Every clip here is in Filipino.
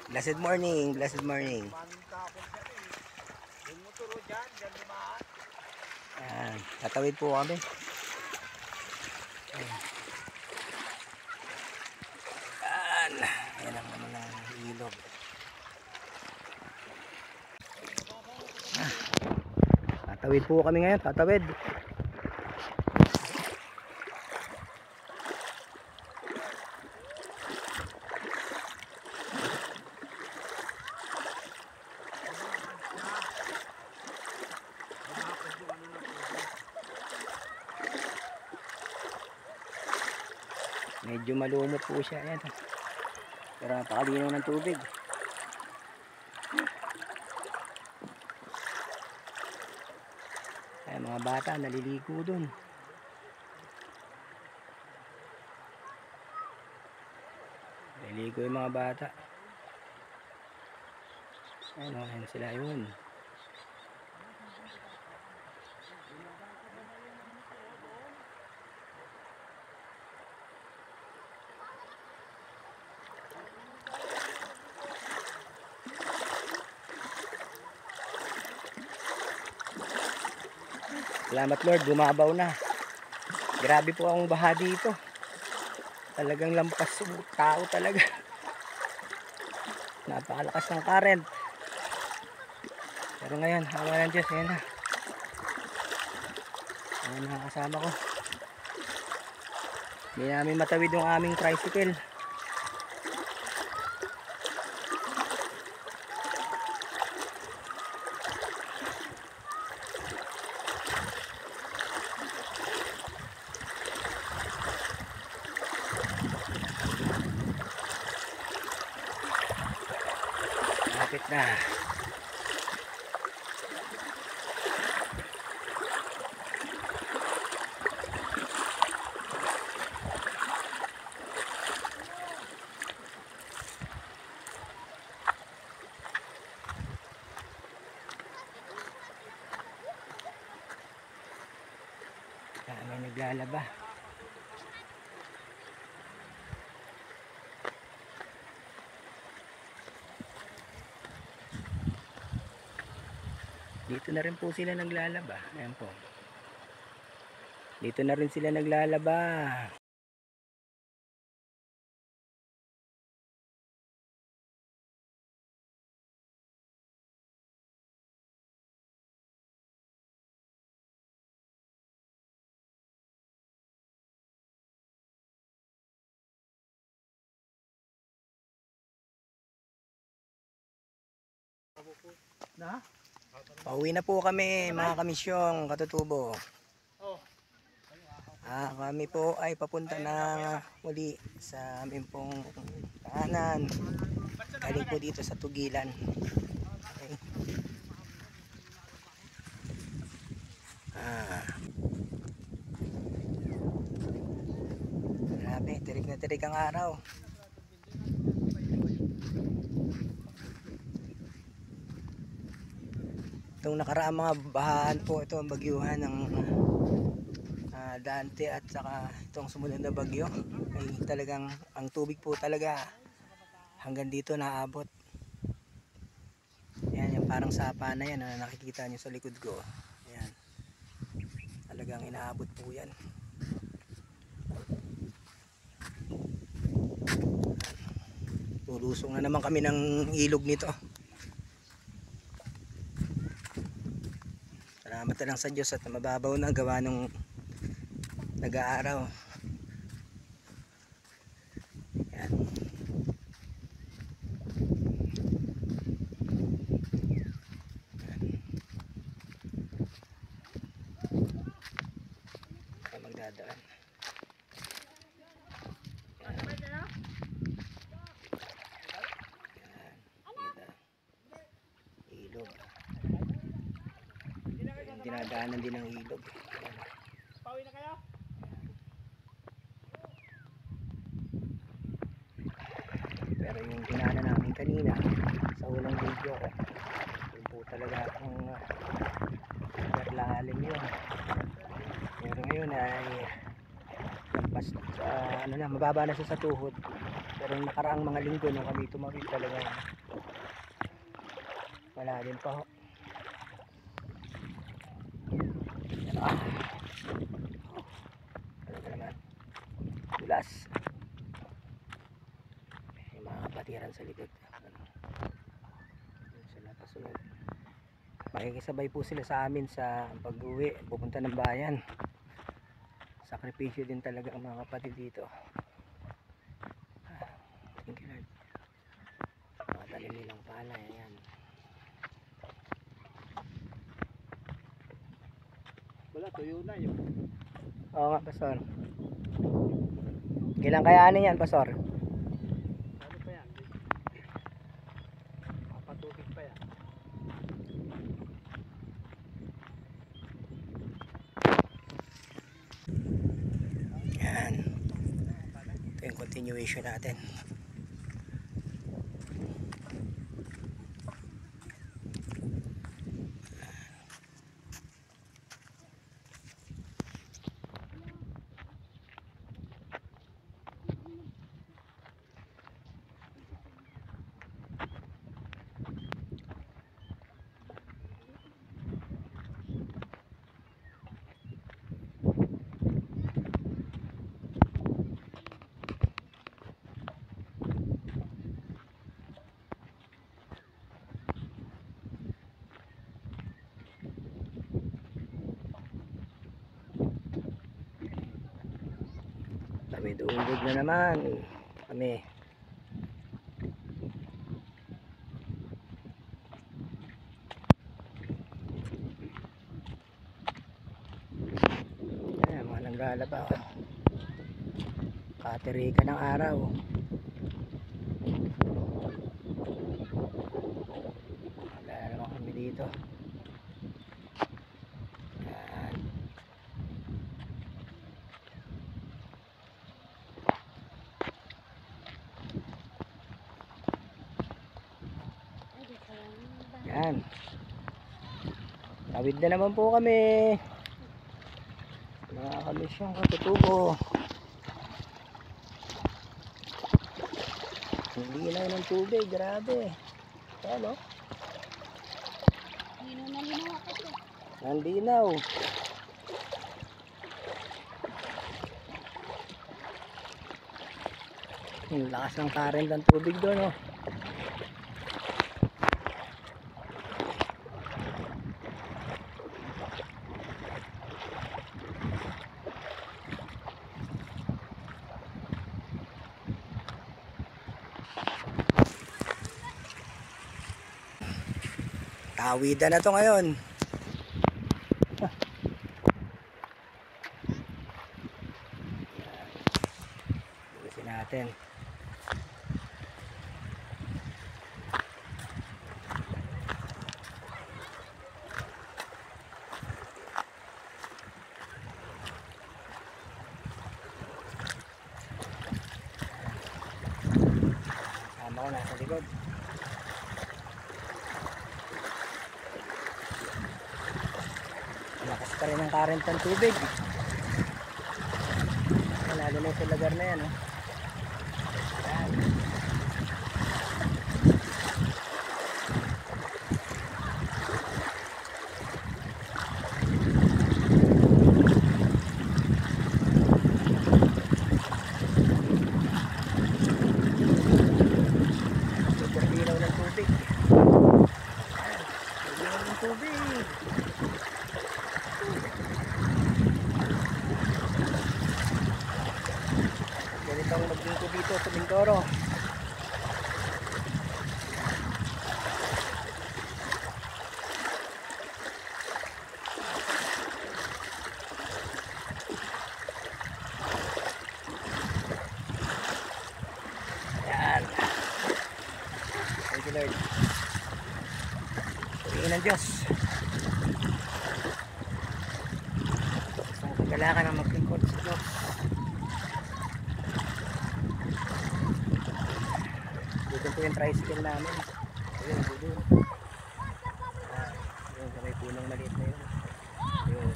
Blessed morning, blessed morning. Ayan, tatawid po kami. Ayan, ayan ang ano ng ilog. Tatawid po kami ngayon, tatawid. Medyo malumot po siya, ayan. Pero napakalinaw ng tubig. Ayan, mga bata naliligo dun. Naliligo yung mga bata. Ayan, ayan sila yun. Salamat Lord, bumabaw na. Grabe po akong baha dito. Talagang lampas tao talaga. Napakalakas ng current. Pero ngayon, hawa ng Diyos, ayan na. Ayan na kasama ko. Hindi namin matawid yung aming tricycle. Lapit na. May naglalaba. Dito na rin po sila naglalaba. Ayan po. Dito na rin sila naglalaba. Na? Pauwi na po kami mga kamisyong katutubo. Kami po ay papunta na muli sa aming pong tahanan. Galing po dito sa Tugilan. Okay. Grabe, tirik na tirik ang araw. Itong nakaraang mga bahaan po, ito ang bagyuhan ng Dante at saka itong sumunod na bagyo ay talagang ang tubig po talaga hanggang dito naabot. Yan yung parang sapa na yan na nakikita nyo sa likod ko. Yan, talagang inaabot po yan. Lulusong na naman kami ng ilog nito. Salamat na lang sa Diyos at mababaw na gawa nung nag-aaraw. Yan. Yan. Magdadaan. Ilog. Dinadaanan din ng ilog. Pauwi na kayo? Pero yung dinaanan namin kanina sa unang video ko, yun po talaga ang super lalim yun. Pero ngayon ay mas ano na, mababa na siya sa tuhod. Pero yung nakaraang mga linggo nung kami tumawid talaga wala din pa ho. Talaga naman dulas. May mga kapatiran sa likod. Yun sila pasunod. Makikisabay po sila sa amin sa pag-uwi pupunta ng bayan. Sakripisyo din talaga ang mga kapatid dito. Thank you Lord. Mga talim nilang palay. Ayan. Wala, tuyo na yun. Oo nga, Pastor. Kailan kayaanin yan, Pastor? Ano pa yan? Papatubig pa yan. Yan. Ito yung continuation natin. Kami duugod na naman. Kami. Ayan, mga naglalaba. Katerika ng araw. Wala naman kami dito. Ayan. Yan. Tawid na naman po kami. Mga kamisyong katutubo. Hindi na ng tubig. Grabe. Ayan o. Nandinaw. Ang lakas ng current ng tubig doon o. Tawidan na to ngayon. Busin natin. Sama ko nasa likod. Lakas pa rin ang current ng tubig. Lalo na sa lugar na yan. Ayan. Super linaw ng tubig. Ayan. Linaw ng tubig. Ganitong maglingko dito sa Mindoro. Yan. Thank you Lord. Purihin ng Diyos. Isang kagalakan ang maglingkod sa Diyos. Dito po yung tricycle namin. Ayun, dito. Ayun, sa may punong maliit na yun. Ayun.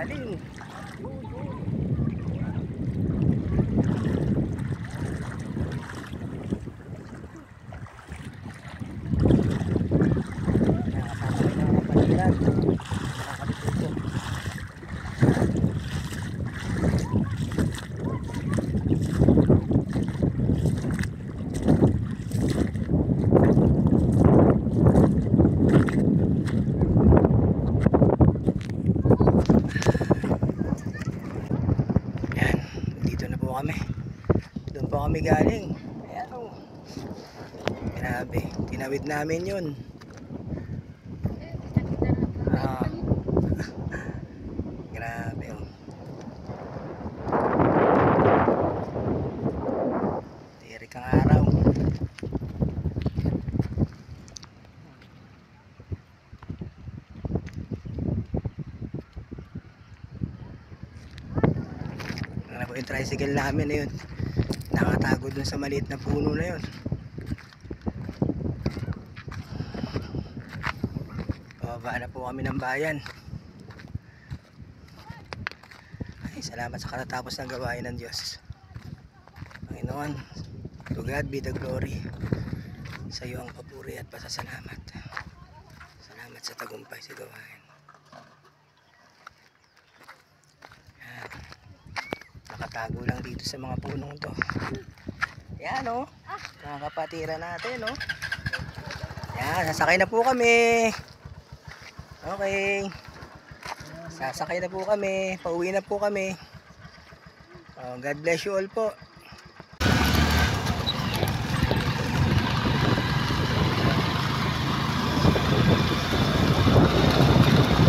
Galing. Nakakasakay na ng palilan. Nakakabituto. Yan, dito na po kami. Doon po kami galing. Ayan o. Grabe, tinawid namin yun. Ah. Grabe o. Tirik ang araw. Alam ko yung tricycle namin na yun. Nakatago dun sa maliit na puno na yun. Bababa na po kami ng bayan. Ay, salamat sa katatapos ng gawain ng Diyos. Panginoon, to God be the glory. Sa iyo ang papuri at pasasalamat. Salamat sa tagumpay sa gawain. Yan. Nakatago lang dito sa mga punong to. Yan o. Mga kapatira natin o. Yan, sasakay na po kami. Okay. Sasakay na po kami. Pauwi na po kami. Oh, God bless you all po.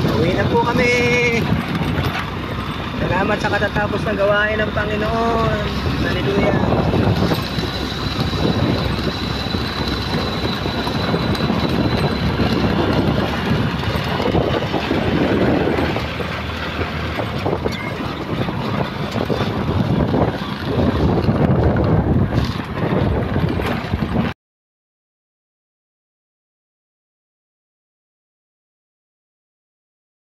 Pauwi na po kami. Salamat sa katatapos ng gawain ng Panginoon. Hallelujah.